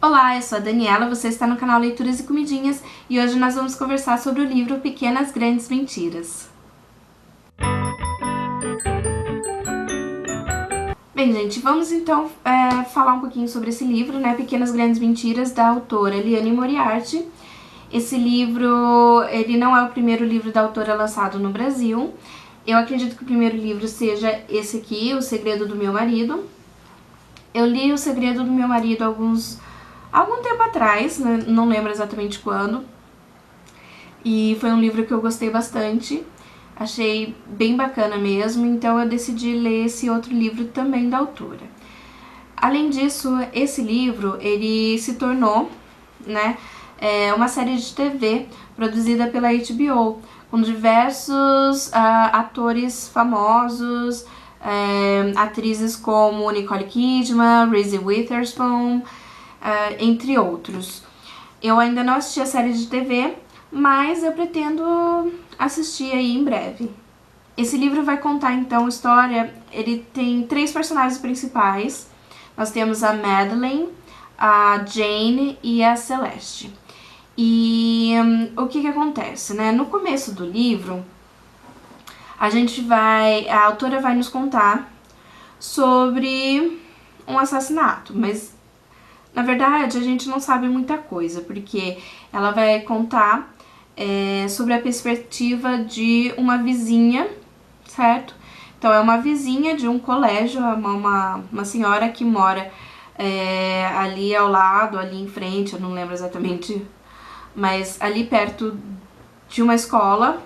Olá, eu sou a Daniela, você está no canal Leituras e Comidinhas e hoje nós vamos conversar sobre o livro Pequenas Grandes Mentiras. Bem, gente, vamos então falar um pouquinho sobre esse livro, né? Pequenas Grandes Mentiras, da autora Liane Moriarty. Esse livro, ele não é o primeiro livro da autora lançado no Brasil. Eu acredito que o primeiro livro seja esse aqui, O Segredo do Meu Marido. Eu li O Segredo do Meu Marido algum tempo atrás, né? Não lembro exatamente quando. E foi um livro que eu gostei bastante. Achei bem bacana mesmo, então eu decidi ler esse outro livro também da autora. Além disso, esse livro, ele se tornou, né, uma série de TV produzida pela HBO, com diversos atores famosos, atrizes como Nicole Kidman, Reese Witherspoon, entre outros. Eu ainda não assisti a série de TV, mas eu pretendo assistir aí em breve. Esse livro vai contar então a história, ele tem 3 personagens principais. Nós temos a Madeleine, a Jane e a Celeste. E o que acontece, né? No começo do livro, a autora vai nos contar sobre um assassinato, mas na verdade a gente não sabe muita coisa, porque ela vai contar sobre a perspectiva de uma vizinha, certo? Então é uma vizinha de um colégio, uma senhora que mora ali ao lado, ali em frente, eu não lembro exatamente, mas ali perto de uma escola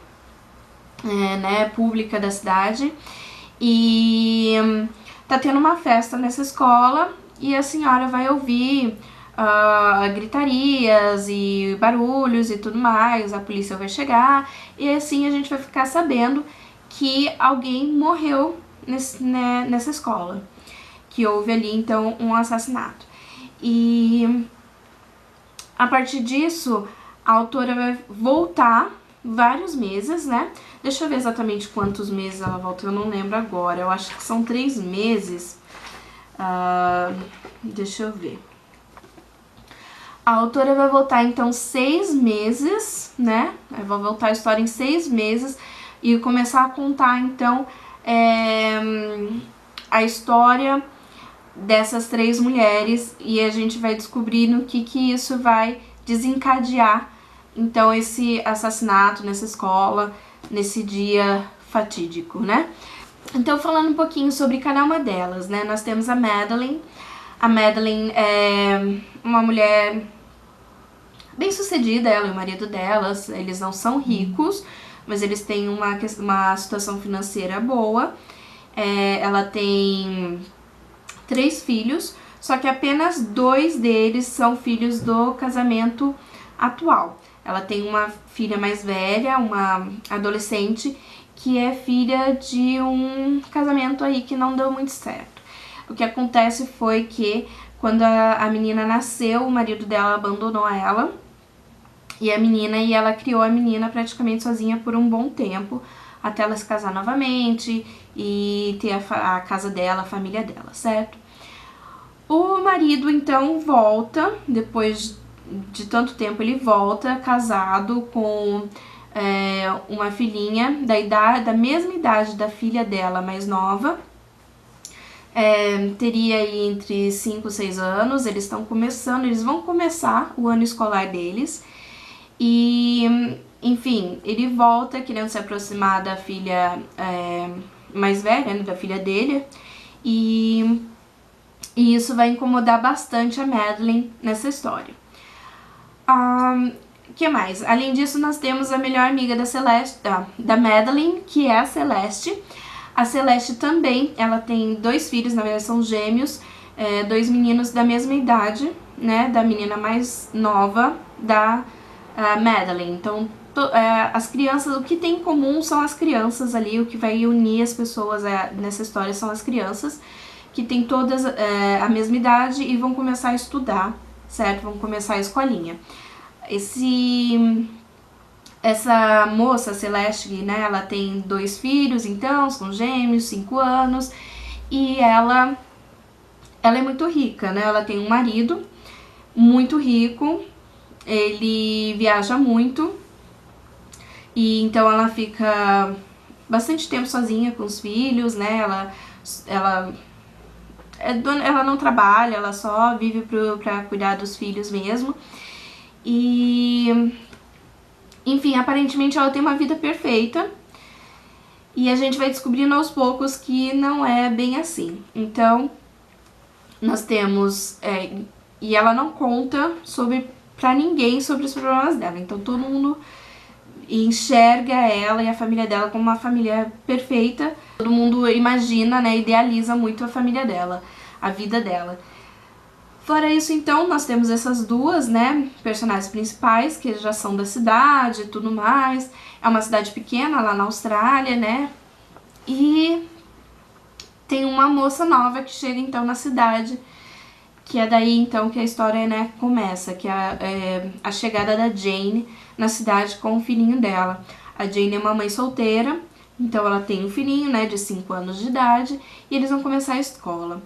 né, pública da cidade, e tá tendo uma festa nessa escola e a senhora vai ouvir gritarias e barulhos e tudo mais, a polícia vai chegar e assim a gente vai ficar sabendo que alguém morreu nessa escola, que houve ali então um assassinato. E a partir disso a autora vai voltar vários meses, né? Deixa eu ver exatamente quantos meses ela volta, eu não lembro agora, eu acho que são 3 meses. Deixa eu ver. A autora vai voltar então 6 meses, né? Vai voltar a história em 6 meses e começar a contar então a história dessas 3 mulheres, e a gente vai descobrir no que isso vai desencadear então esse assassinato nessa escola, nesse dia fatídico, né? Então, falando um pouquinho sobre cada uma delas, né? Nós temos a Madeleine. A Madeleine é uma mulher bem sucedida, ela e o marido delas, eles não são ricos, mas eles têm uma situação financeira boa. Ela tem 3 filhos, só que apenas 2 deles são filhos do casamento atual. Ela tem uma filha mais velha, uma adolescente, que é filha de um casamento aí que não deu muito certo. O que acontece foi que quando a menina nasceu, o marido dela abandonou ela e ela criou a menina praticamente sozinha por um bom tempo, até ela se casar novamente e ter a casa dela, a família dela, certo? O marido então volta, depois de tanto tempo ele volta, casado com uma filhinha da mesma idade da filha dela, mais nova. Teria aí entre 5 e 6 anos, eles vão começar o ano escolar deles. E, enfim, ele volta querendo se aproximar da filha mais velha, né, da filha dele, e isso vai incomodar bastante a Madeleine nessa história. Que mais? Além disso, nós temos a melhor amiga da Madeleine, que é a Celeste. A Celeste também, ela tem 2 filhos, na verdade são gêmeos, 2 meninos da mesma idade, né, da menina mais nova da Madeleine. Então, as crianças, o que tem em comum são as crianças ali, o que vai unir as pessoas nessa história são as crianças, que tem todas a mesma idade e vão começar a estudar, certo? Vão começar a escolinha. Essa moça, Celeste, né, ela tem 2 filhos, então, são gêmeos, 5 anos, e ela é muito rica, né, ela tem um marido muito rico, ele viaja muito, e então ela fica bastante tempo sozinha com os filhos, né? Ela não trabalha, ela só vive pra cuidar dos filhos mesmo. E, enfim, aparentemente ela tem uma vida perfeita. E a gente vai descobrindo aos poucos que não é bem assim. Então, nós temos... e ela não conta pra ninguém sobre os problemas dela. Então, todo mundo enxerga ela e a família dela como uma família perfeita. Todo mundo imagina, né, idealiza muito a família dela, a vida dela. Fora isso, então, nós temos essas duas, né, personagens principais, que já são da cidade e tudo mais. É uma cidade pequena lá na Austrália, né, e tem uma moça nova que chega, então, na cidade, que é daí, então, que a história, né, começa, que é a chegada da Jane na cidade com o filhinho dela. A Jane é uma mãe solteira, então ela tem um filhinho, né, de 5 anos de idade, e eles vão começar a escola.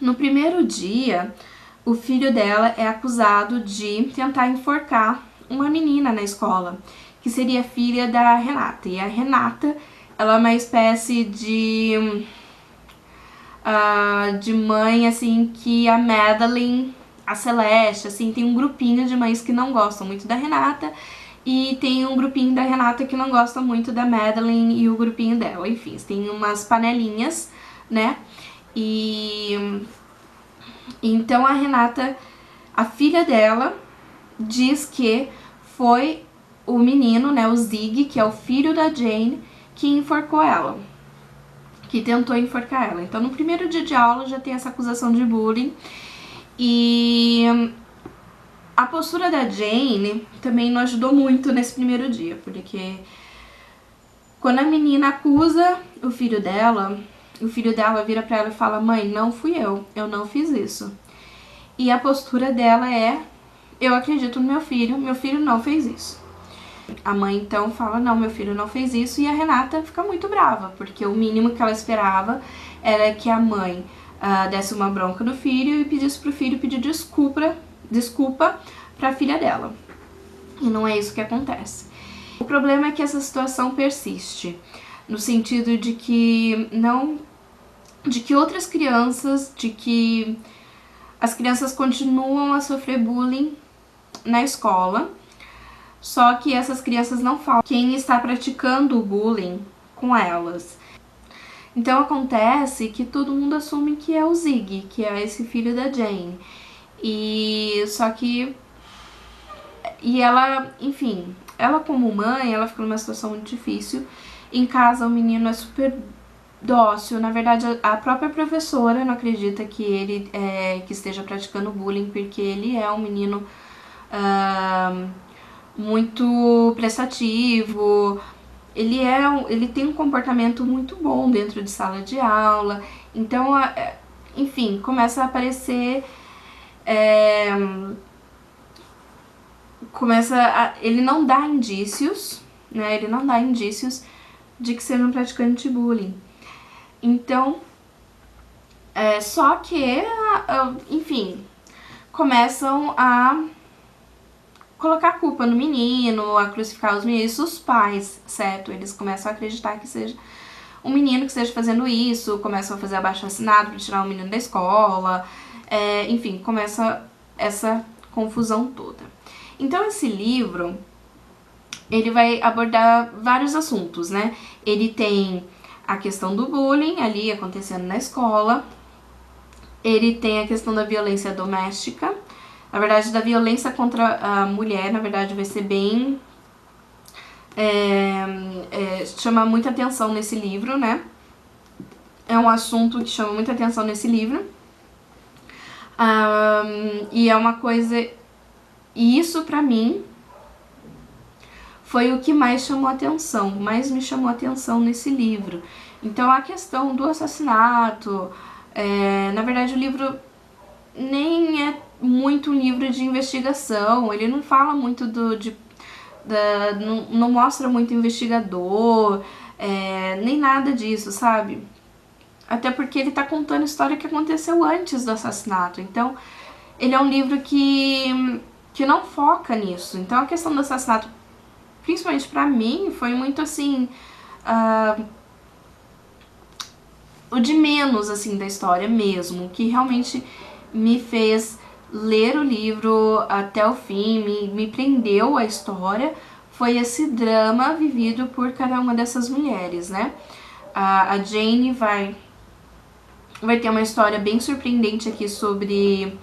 No primeiro dia, o filho dela é acusado de tentar enforcar uma menina na escola, que seria filha da Renata. E a Renata, ela é uma espécie de mãe, assim, que a Madeline, a Celeste, assim, tem um grupinho de mães que não gostam muito da Renata, e tem um grupinho da Renata que não gosta muito da Madeline e o grupinho dela. Enfim, tem umas panelinhas, né? E então a Renata, a filha dela, diz que foi o menino, né, o Zig, que é o filho da Jane, que enforcou ela, que tentou enforcar ela. Então no primeiro dia de aula já tem essa acusação de bullying. E a postura da Jane também não ajudou muito nesse primeiro dia, porque quando a menina acusa o filho dela vira pra ela e fala: mãe, não fui eu não fiz isso. E a postura dela é: eu acredito no meu filho não fez isso. A mãe então fala: não, meu filho não fez isso, e a Renata fica muito brava, porque o mínimo que ela esperava era que a mãe desse uma bronca no filho e pedisse pro filho pedir desculpa pra filha dela. E não é isso que acontece. O problema é que essa situação persiste, no sentido de que outras crianças, de que as crianças continuam a sofrer bullying na escola, só que essas crianças não falam quem está praticando o bullying com elas. Então acontece que todo mundo assume que é o Zig, que é esse filho da Jane. E ela, enfim, ela como mãe, ela fica numa situação muito difícil. Em casa o menino é super dócil. Na verdade, a própria professora não acredita que ele que esteja praticando bullying, porque ele é um menino muito prestativo. Ele tem um comportamento muito bom dentro de sala de aula. Então, enfim, começa a aparecer... ele não dá indícios, né? Ele não dá indícios de que seja um praticante de bullying. Então, só que, enfim, começam a colocar a culpa no menino, a crucificar os meninos, os pais, certo? Eles começam a acreditar que seja um menino que esteja fazendo isso, começam a fazer abaixo-assinado para tirar o menino da escola, enfim, começa essa confusão toda. Então esse livro, ele vai abordar vários assuntos, né? Ele tem a questão do bullying ali acontecendo na escola, ele tem a questão da violência doméstica, na verdade da violência contra a mulher, na verdade vai ser bem... chama muita atenção nesse livro, né? É um assunto que chama muita atenção nesse livro. E é uma coisa... E isso pra mim foi o que mais chamou atenção, mais me chamou atenção nesse livro. Então a questão do assassinato, na verdade o livro nem é muito um livro de investigação, ele não fala muito não mostra muito investigador, nem nada disso, sabe? Até porque ele tá contando a história que aconteceu antes do assassinato, então ele é um livro que não foca nisso. Então a questão do assassinato, principalmente pra mim, foi muito assim, o de menos assim da história mesmo, o que realmente me fez ler o livro até o fim, me prendeu a história, foi esse drama vivido por cada uma dessas mulheres, né? A Jane vai ter uma história bem surpreendente aqui sobre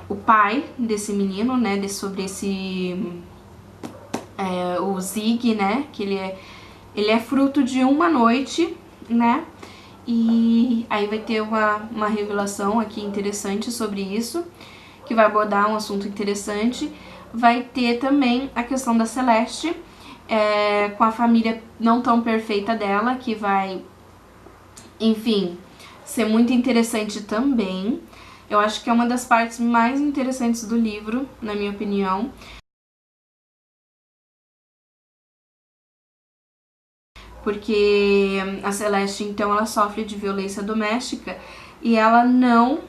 o pai desse menino, né? Sobre esse... o Zig, né? Que ele é fruto de uma noite, né? E aí vai ter uma revelação aqui interessante sobre isso, que vai abordar um assunto interessante. Vai ter também a questão da Celeste, com a família não tão perfeita dela, que vai, enfim, ser muito interessante também. Eu acho que é uma das partes mais interessantes do livro, na minha opinião. Porque a Celeste, então, ela sofre de violência doméstica e ela não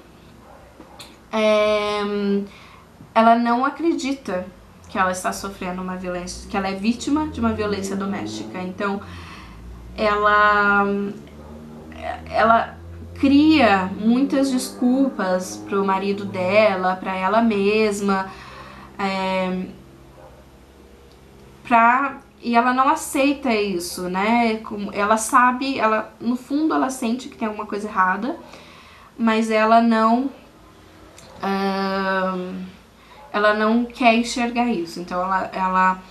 acredita que ela está sofrendo uma violência, que ela é vítima de uma violência doméstica. Então, ela cria muitas desculpas pro marido dela, pra ela mesma, e ela não aceita isso, né? Ela sabe, no fundo ela sente que tem alguma coisa errada, mas ela não quer enxergar isso. Então ela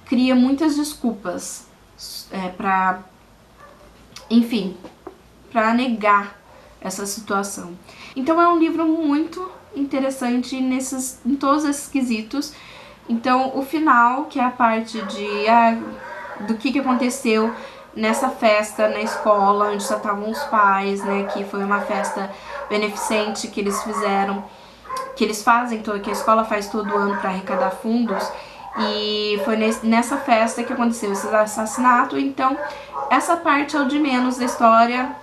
cria muitas desculpas enfim, pra negar essa situação. Então é um livro muito interessante em todos esses quesitos. Então o final, que é a parte do que aconteceu nessa festa na escola, onde só estavam os pais, né, que foi uma festa beneficente que eles fizeram, que eles fazem, que a escola faz todo ano para arrecadar fundos, e foi nessa festa que aconteceu esse assassinato. Então essa parte é o de menos da história,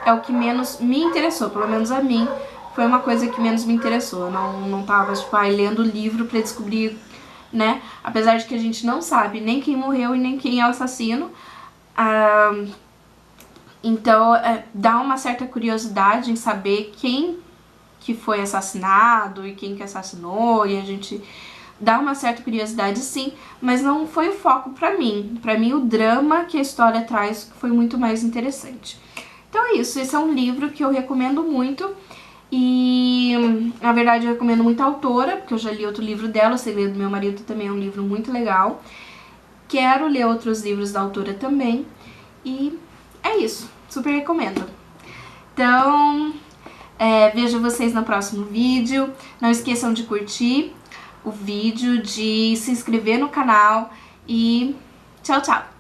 é o que menos me interessou, pelo menos a mim, foi uma coisa que menos me interessou. Eu não tava, tipo, lendo o livro pra descobrir, né, apesar de que a gente não sabe nem quem morreu e nem quem é o assassino, então dá uma certa curiosidade em saber quem que foi assassinado e quem que assassinou, e a gente dá uma certa curiosidade, sim, mas não foi o foco pra mim. Pra mim, o drama que a história traz foi muito mais interessante. Então é isso, esse é um livro que eu recomendo muito, e na verdade eu recomendo muito a autora, porque eu já li outro livro dela, O Segredo do Meu Marido, também é um livro muito legal. Quero ler outros livros da autora também, e é isso, super recomendo. Então, vejo vocês no próximo vídeo. Não esqueçam de curtir o vídeo, de se inscrever no canal e tchau, tchau!